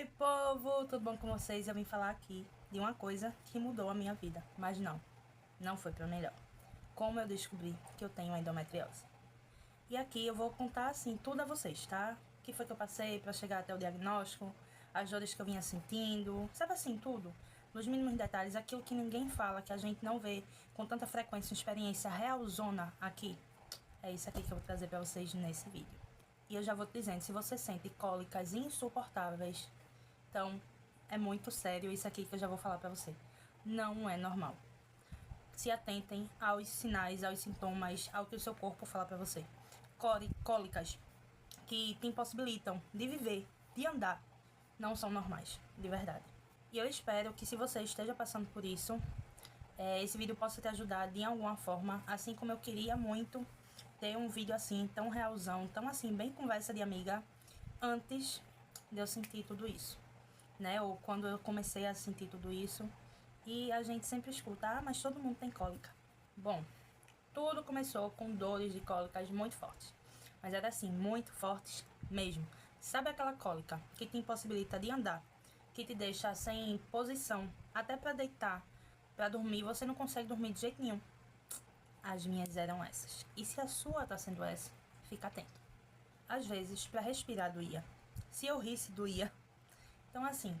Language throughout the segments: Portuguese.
Oi, povo! Tudo bom com vocês? Eu vim falar aqui de uma coisa que mudou a minha vida, mas não foi pra melhor. Como eu descobri que eu tenho endometriose. E aqui eu vou contar, assim, tudo a vocês, tá? O que foi que eu passei pra chegar até o diagnóstico, as dores que eu vinha sentindo, sabe assim, tudo. Nos mínimos detalhes, aquilo que ninguém fala, que a gente não vê com tanta frequência, uma experiência realzona aqui. É isso aqui que eu vou trazer pra vocês nesse vídeo. E eu já vou te dizendo, se você sente cólicas insuportáveis, então é muito sério isso aqui que eu já vou falar pra você. Não é normal. Se atentem aos sinais, aos sintomas, ao que o seu corpo fala pra você. Cólicas que te impossibilitam de viver, de andar, não são normais, de verdade. E eu espero que, se você esteja passando por isso, esse vídeo possa te ajudar de alguma forma, assim como eu queria muito ter um vídeo assim, tão realzão, tão assim, bem conversa de amiga, antes de eu sentir tudo isso, né? Ou quando eu comecei a sentir tudo isso. E a gente sempre escuta, ah, mas todo mundo tem cólica. Bom, tudo começou com dores de cólicas muito fortes. Mas era assim, muito fortes mesmo. Sabe aquela cólica que te impossibilita de andar, que te deixa sem posição, até pra deitar, pra dormir, você não consegue dormir de jeito nenhum? As minhas eram essas. E se a sua tá sendo essa, fica atento. Às vezes, pra respirar doía. Se eu risse, doía. Então, assim,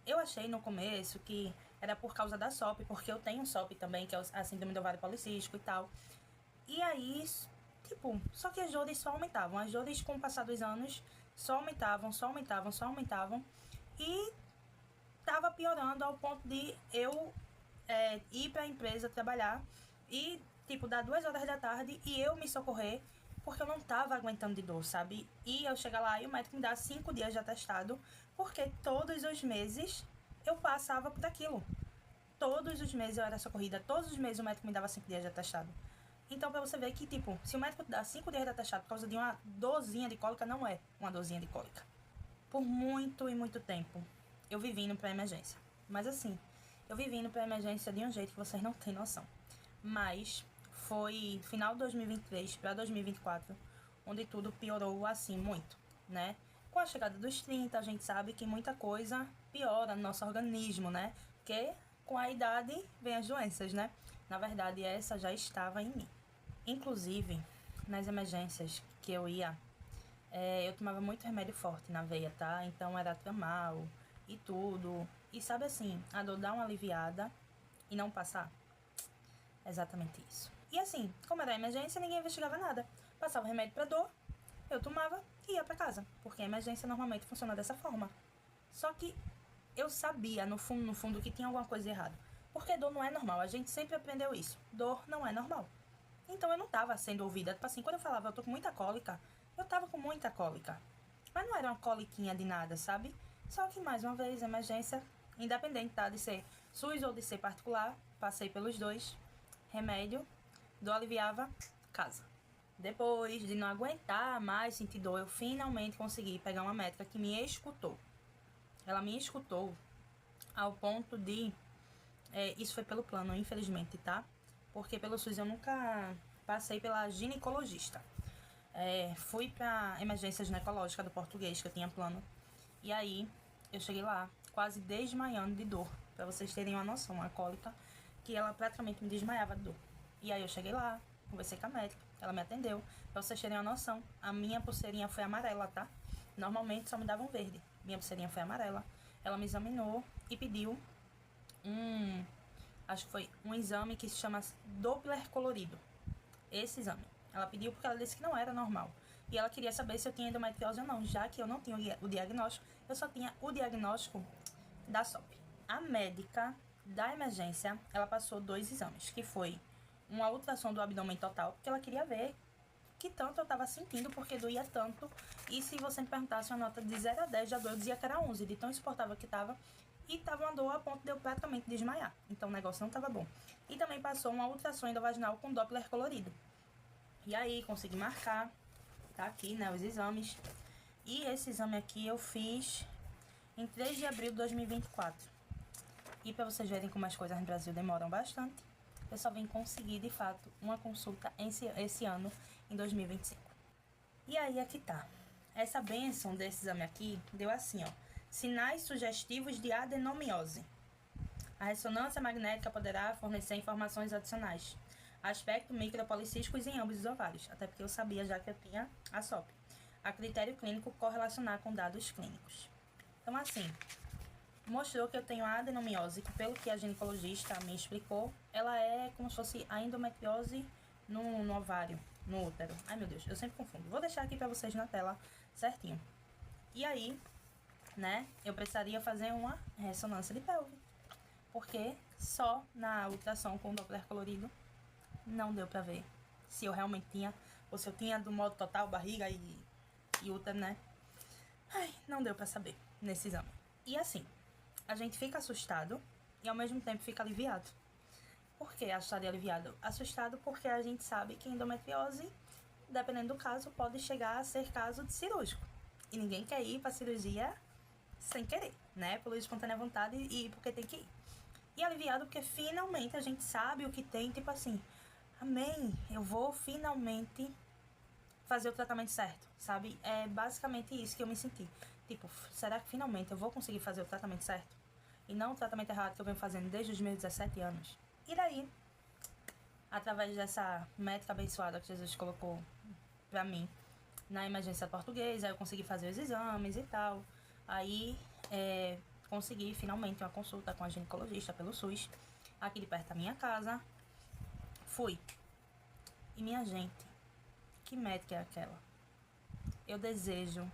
eu achei no começo que era por causa da SOP, porque eu tenho SOP também, que é a síndrome do ovário policístico e tal. E aí, tipo, só que as dores só aumentavam. As dores, com o passar dos anos, só aumentavam, só aumentavam, só aumentavam. E tava piorando ao ponto de eu ir pra empresa trabalhar e, tipo, dar 2 horas da tarde e eu me socorrer, porque eu não tava aguentando de dor, sabe? E eu chegar lá e o médico me dá 5 dias de atestado, porque todos os meses eu passava por aquilo. Todos os meses eu era socorrida, todos os meses o médico me dava 5 dias de atestado. Então, pra você ver que, tipo, se o médico te dá 5 dias de atestado por causa de uma dorzinha de cólica, não é uma dorzinha de cólica. Por muito e muito tempo, eu vivi indo pra emergência. Mas assim, eu vivi indo pra emergência de um jeito que vocês não têm noção. Mas foi final de 2023 para 2024, onde tudo piorou assim muito, né? Com a chegada dos 30, a gente sabe que muita coisa piora no nosso organismo, né? Porque com a idade vem as doenças, né? Na verdade, essa já estava em mim. Inclusive, nas emergências que eu ia, eu tomava muito remédio forte na veia, tá? Então era tramal e tudo. E sabe assim, a dor dá uma aliviada e não passar? Exatamente isso. E assim, como era emergência, ninguém investigava nada. Passava remédio pra dor, eu tomava e ia pra casa. Porque a emergência normalmente funciona dessa forma. Só que eu sabia, no fundo, que tinha alguma coisa errada. Porque dor não é normal, a gente sempre aprendeu isso. Dor não é normal. Então eu não tava sendo ouvida. Tipo assim, quando eu falava, eu tô com muita cólica, eu tava com muita cólica. Mas não era uma coliquinha de nada, sabe? Só que, mais uma vez, emergência, independente, tá? De ser SUS ou de ser particular, passei pelos dois. Remédio, dor aliviava, casa. Depois de não aguentar mais sentir dor, eu finalmente consegui pegar uma médica que me escutou. Ela me escutou ao ponto de... isso foi pelo plano, infelizmente, tá? Porque pelo SUS eu nunca passei pela ginecologista. Fui pra emergência ginecológica do Português, que eu tinha plano. E aí, eu cheguei lá, quase desmaiando de dor. Pra vocês terem uma noção, a cólica, que ela praticamente me desmaiava de dor. E aí eu cheguei lá, conversei com a médica, ela me atendeu. Pra vocês terem uma noção, a minha pulseirinha foi amarela, tá? Normalmente só me davam verde. Minha pulseirinha foi amarela. Ela me examinou e pediu acho que foi um exame que se chama Doppler colorido. Esse exame. Ela pediu porque ela disse que não era normal. E ela queria saber se eu tinha endometriose ou não, já que eu não tinha o diagnóstico, eu só tinha o diagnóstico da SOP. A médica da emergência, ela passou 2 exames, que foi uma ultrassom do abdômen total, porque ela queria ver que tanto eu tava sentindo, porque doía tanto. E se você me perguntasse uma nota de 0 a 10 da dor, eu dizia que era 11, de tão insuportável que tava. E tava uma dor a ponto de eu praticamente desmaiar. Então o negócio não tava bom. E também passou uma ultrassom endovaginal com Doppler colorido. E aí consegui marcar, tá aqui, né, os exames. E esse exame aqui eu fiz em 3 de abril de 2024. E pra vocês verem como as coisas no Brasil demoram bastante, eu só vim conseguir, de fato, uma consulta esse ano, em 2025. E aí é que tá. Essa bênção desse exame aqui deu assim, ó. Sinais sugestivos de adenomiose. A ressonância magnética poderá fornecer informações adicionais. Aspecto micropolicísticos em ambos os ovários, até porque eu sabia já que eu tinha a SOP. A critério clínico correlacionar com dados clínicos. Então, assim, mostrou que eu tenho a adenomiose, que pelo que a ginecologista me explicou, ela é como se fosse a endometriose no ovário, no útero. Ai, meu Deus, eu sempre confundo. Vou deixar aqui pra vocês na tela certinho. E aí, né, eu precisaria fazer uma ressonância de pelve, porque só na ultrassom com Doppler colorido não deu pra ver se eu realmente tinha, ou se eu tinha do modo total barriga e útero, né? Ai, não deu pra saber nesse exame. E assim, a gente fica assustado e ao mesmo tempo fica aliviado. Por que assustado e aliviado? Assustado porque a gente sabe que endometriose, dependendo do caso, pode chegar a ser caso de cirúrgico. E ninguém quer ir pra cirurgia sem querer, né? Por espontânea vontade e porque tem que ir. E aliviado porque finalmente a gente sabe o que tem, tipo assim, amém, eu vou finalmente fazer o tratamento certo, sabe? É basicamente isso que eu me senti. Tipo, será que finalmente eu vou conseguir fazer o tratamento certo? E não o tratamento errado que eu venho fazendo desde os meus 17 anos. E daí, através dessa médica abençoada que Jesus colocou pra mim na emergência portuguesa, eu consegui fazer os exames e tal. Aí, consegui finalmente uma consulta com a ginecologista pelo SUS, aqui de perto da minha casa. Fui. E minha gente, que médica é aquela? Eu desejo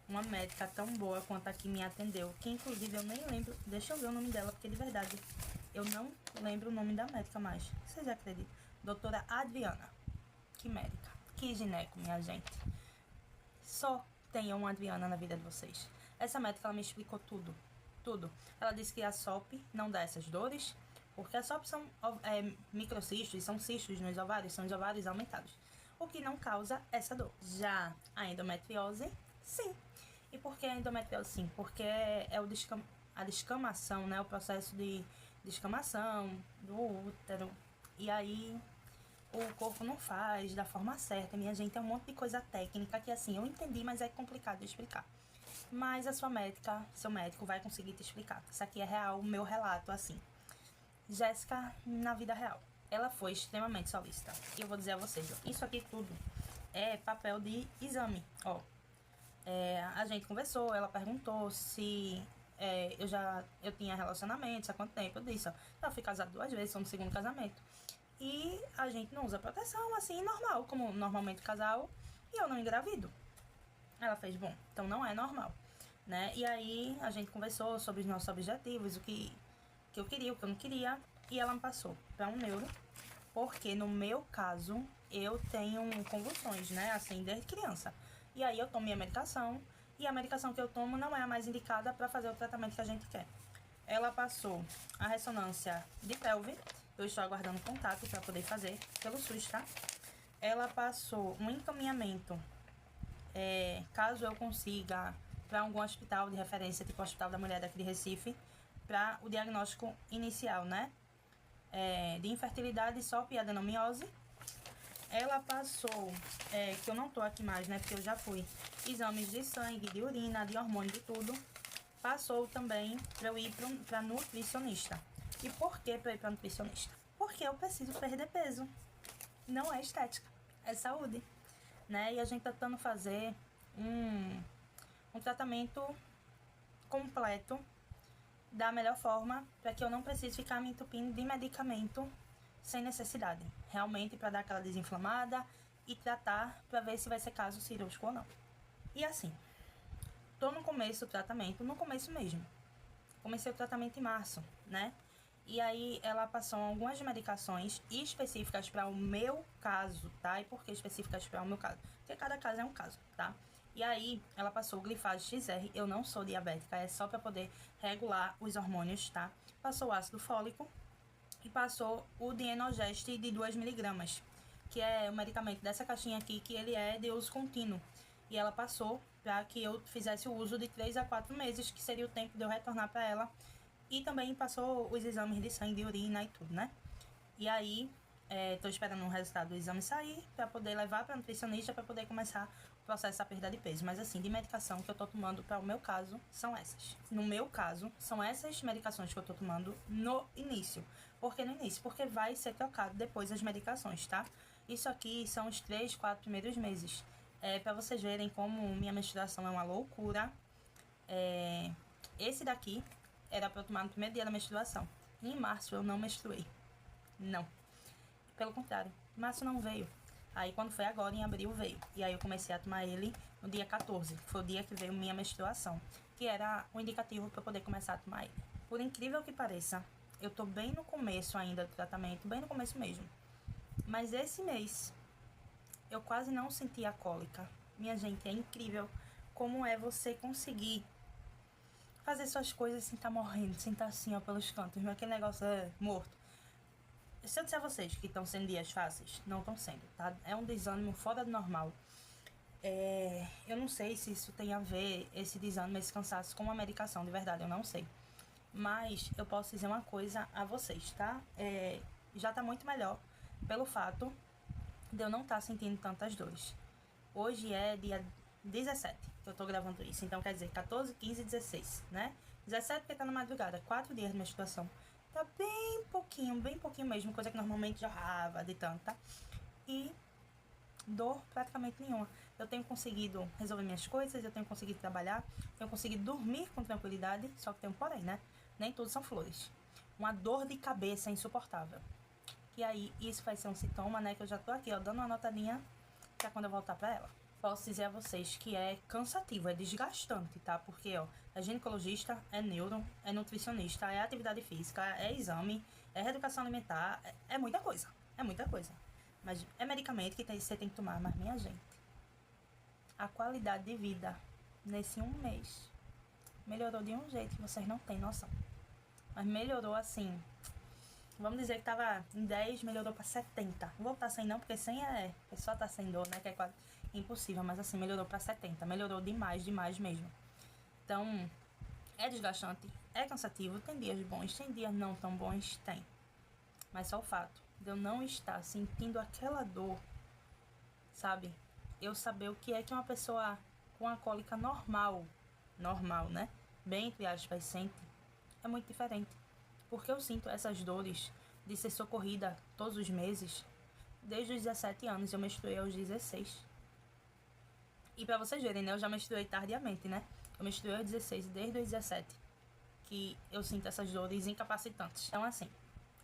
uma médica tão boa quanto a que me atendeu, que inclusive eu nem lembro, deixa eu ver o nome dela, porque de verdade eu não lembro o nome da médica mais. Vocês acreditam? Doutora Adriana. Que médica, que gineco, minha gente. Só tenham uma Adriana na vida de vocês. Essa médica, ela me explicou tudo, tudo. Ela disse que a SOP não dá essas dores, porque a SOP são microcistos, são cistos nos ovários, são os ovários aumentados, o que não causa essa dor. Já a endometriose, sim. E por que a endometriose, sim? Porque é a descamação, né? O processo de descamação do útero. E aí o corpo não faz da forma certa. Minha gente, é um monte de coisa técnica que, assim, eu entendi, mas é complicado de explicar. Mas a sua médica, seu médico vai conseguir te explicar. Isso aqui é real, o meu relato, assim. Jéssica, na vida real, ela foi extremamente solícita. E eu vou dizer a vocês, ó, isso aqui tudo é papel de exame, ó. A gente conversou, ela perguntou se eu tinha relacionamentos, há quanto tempo. Eu disse, ó, eu fui casada 2 vezes, sou no segundo casamento. E a gente não usa proteção, assim, normal, como normalmente casal, e eu não engravido. Ela fez, bom, então não é normal, né? E aí a gente conversou sobre os nossos objetivos, o que eu queria, o que eu não queria, e ela me passou para um neuro, porque no meu caso eu tenho convulsões, né, assim, desde criança. E aí eu tomo minha medicação, e a medicação que eu tomo não é a mais indicada para fazer o tratamento que a gente quer. Ela passou a ressonância de pelve, eu estou aguardando contato para poder fazer pelo SUS, tá? Ela passou um encaminhamento, caso eu consiga, para algum hospital de referência, tipo o Hospital da Mulher daqui de Recife, para o diagnóstico inicial, né? De infertilidade, SOP e adenomiose. Ela passou, que eu não tô aqui mais, né? Porque eu já fui, exames de sangue, de urina, de hormônio, de tudo. Passou também para eu ir para nutricionista. E por que para ir para nutricionista? Porque eu preciso perder peso. Não é estética, é saúde, né? E a gente tá tentando fazer um tratamento completo da melhor forma, para que eu não precise ficar me entupindo de medicamento sem necessidade. Realmente para dar aquela desinflamada e tratar para ver se vai ser caso cirúrgico ou não. E assim, tô no começo do tratamento, no começo mesmo. Comecei o tratamento em março, né? E aí ela passou algumas medicações específicas para o meu caso, tá? E por que específicas para o meu caso? Porque cada caso é um caso, tá? E aí ela passou o Glifage XR, eu não sou diabética, é só para poder regular os hormônios, tá? Passou o ácido fólico e passou o Dienogest de 2mg, que é o medicamento dessa caixinha aqui, que ele é de uso contínuo. E ela passou para que eu fizesse o uso de 3 a 4 meses, que seria o tempo de eu retornar para ela. E também passou os exames de sangue, de urina e tudo, né? E aí, tô esperando o resultado do exame sair para poder levar para nutricionista para poder começar processo a perda de peso. Mas assim, de medicação que eu tô tomando para o meu caso, são essas. No meu caso, são essas medicações que eu tô tomando no início. Por que no início? Porque vai ser trocado depois as medicações, tá? Isso aqui são os 3, 4 primeiros meses. Para vocês verem como minha menstruação é uma loucura. Esse daqui era para eu tomar no primeiro dia da menstruação. E em março eu não menstruei. Não. Pelo contrário, março não veio. Aí quando foi agora, em abril, veio. E aí eu comecei a tomar ele no dia 14. Foi o dia que veio minha menstruação. Que era o indicativo para eu poder começar a tomar ele. Por incrível que pareça, eu tô bem no começo ainda do tratamento. Bem no começo mesmo. Mas esse mês, eu quase não senti a cólica. Minha gente, é incrível como é você conseguir fazer suas coisas sem estar morrendo, sem estar assim, ó, pelos cantos. Mas aquele negócio morto. Se eu disser a vocês que estão sendo dias fáceis, não estão sendo, tá? É um desânimo fora do normal. Eu não sei se isso tem a ver, esse desânimo, esse cansaço, com a medicação, de verdade, eu não sei. Mas eu posso dizer uma coisa a vocês, tá? Já tá muito melhor pelo fato de eu não estar sentindo tantas dores. Hoje é dia 17 que eu tô gravando isso, então quer dizer 14, 15, 16, né? 17 porque tá na madrugada, 4 dias de menstruação. Tá bem pouquinho mesmo, coisa que normalmente jorrava de tanta. E dor praticamente nenhuma. Eu tenho conseguido resolver minhas coisas, eu tenho conseguido trabalhar, tenho conseguido dormir com tranquilidade, só que tem um porém, né? Nem tudo são flores. Uma dor de cabeça insuportável. E aí, isso vai ser um sintoma, né? Que eu já tô aqui, ó, dando uma notadinha pra quando eu voltar pra ela. Posso dizer a vocês que é cansativo, é desgastante, tá? Porque, ó, é ginecologista, é neuro, é nutricionista, é atividade física, é exame, é reeducação alimentar, é muita coisa. É muita coisa. Mas é medicamento que você tem que tomar. Mas, minha gente, a qualidade de vida nesse um mês melhorou de um jeito que vocês não têm noção. Mas melhorou assim. Vamos dizer que tava em 10, melhorou pra 70. Não vou botar 100 não, porque 100 é só tá sem dor, né? Que é quase impossível, mas assim, melhorou pra 70. Melhorou demais, demais mesmo. Então, é desgastante, é cansativo. Tem dias bons, tem dias não tão bons, tem. Mas só o fato de eu não estar sentindo aquela dor, sabe? Eu saber o que é que uma pessoa com a cólica normal, né? Bem entre aspas, sente, é muito diferente. Porque eu sinto essas dores de ser socorrida todos os meses desde os 17 anos. Eu menstruei aos 16. E pra vocês verem, né? Eu já menstruei tardiamente, né? Eu menstruei aos 16, desde os 17 que eu sinto essas dores incapacitantes. Então, assim,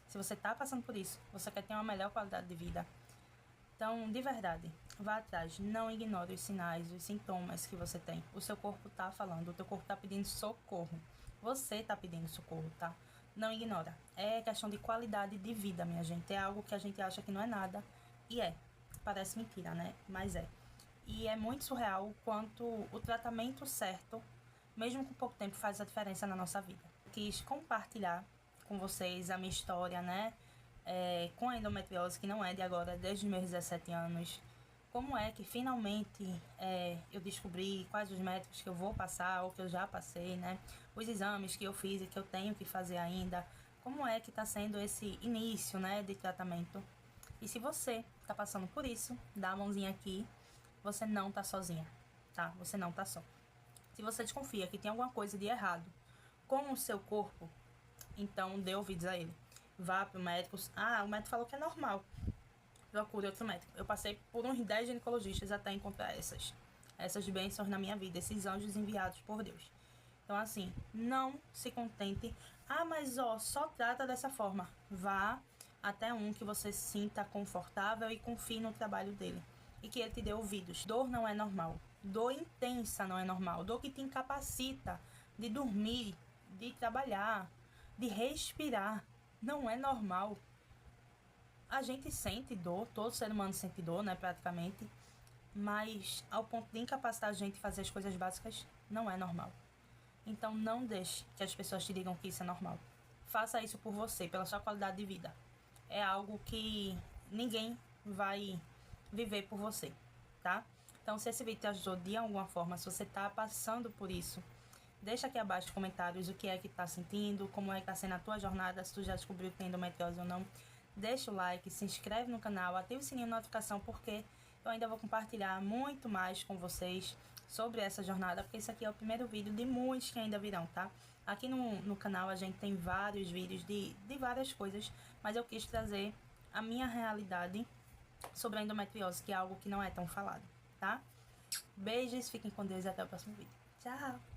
se você tá passando por isso, você quer ter uma melhor qualidade de vida, então, de verdade, vá atrás. Não ignore os sinais, os sintomas que você tem. O seu corpo tá falando, o teu corpo tá pedindo socorro. Você tá pedindo socorro, tá? Não ignora. É questão de qualidade de vida, minha gente. É algo que a gente acha que não é nada. E é. Parece mentira, né? Mas é. E é muito surreal o quanto o tratamento certo, mesmo com pouco tempo, faz a diferença na nossa vida. Quis compartilhar com vocês a minha história, né? Com a endometriose, que não é de agora, desde os meus 17 anos. Como é que finalmente eu descobri quais os métodos que eu vou passar ou que eu já passei, né? Os exames que eu fiz e que eu tenho que fazer ainda. Como é que está sendo esse início, né, de tratamento. E se você está passando por isso, dá a mãozinha aqui. Você não tá sozinha, tá? Você não tá só. Se você desconfia que tem alguma coisa de errado com o seu corpo, então dê ouvidos a ele. Vá pro médico. Ah, o médico falou que é normal. Procure outro médico. Eu passei por uns 10 ginecologistas até encontrar essas bênçãos na minha vida, esses anjos enviados por Deus. Então, assim, não se contente. Ah, mas ó, só trata dessa forma. Vá até um que você se sinta confortável e confie no trabalho dele. E que ele te dê ouvidos. Dor não é normal. Dor intensa não é normal. Dor que te incapacita de dormir, de trabalhar, de respirar. Não é normal. A gente sente dor, todo ser humano sente dor, né, praticamente. Mas ao ponto de incapacitar a gente de fazer as coisas básicas, não é normal. Então não deixe que as pessoas te digam que isso é normal. Faça isso por você, pela sua qualidade de vida. É algo que ninguém vai viver por você, tá? Então, se esse vídeo te ajudou de alguma forma, se você tá passando por isso, deixa aqui abaixo nos comentários o que é que tá sentindo, como é que tá sendo a tua jornada, se tu já descobriu que tem endometriose ou não. Deixa o like, se inscreve no canal, ativa o sininho de notificação, porque Eu ainda vou compartilhar muito mais com vocês sobre essa jornada, porque esse aqui é o primeiro vídeo de muitos que ainda virão, tá? Aqui no canal a gente tem vários vídeos de várias coisas, mas eu quis trazer a minha realidade sobre a endometriose, que é algo que não é tão falado, tá? Beijos, fiquem com Deus e até o próximo vídeo. Tchau!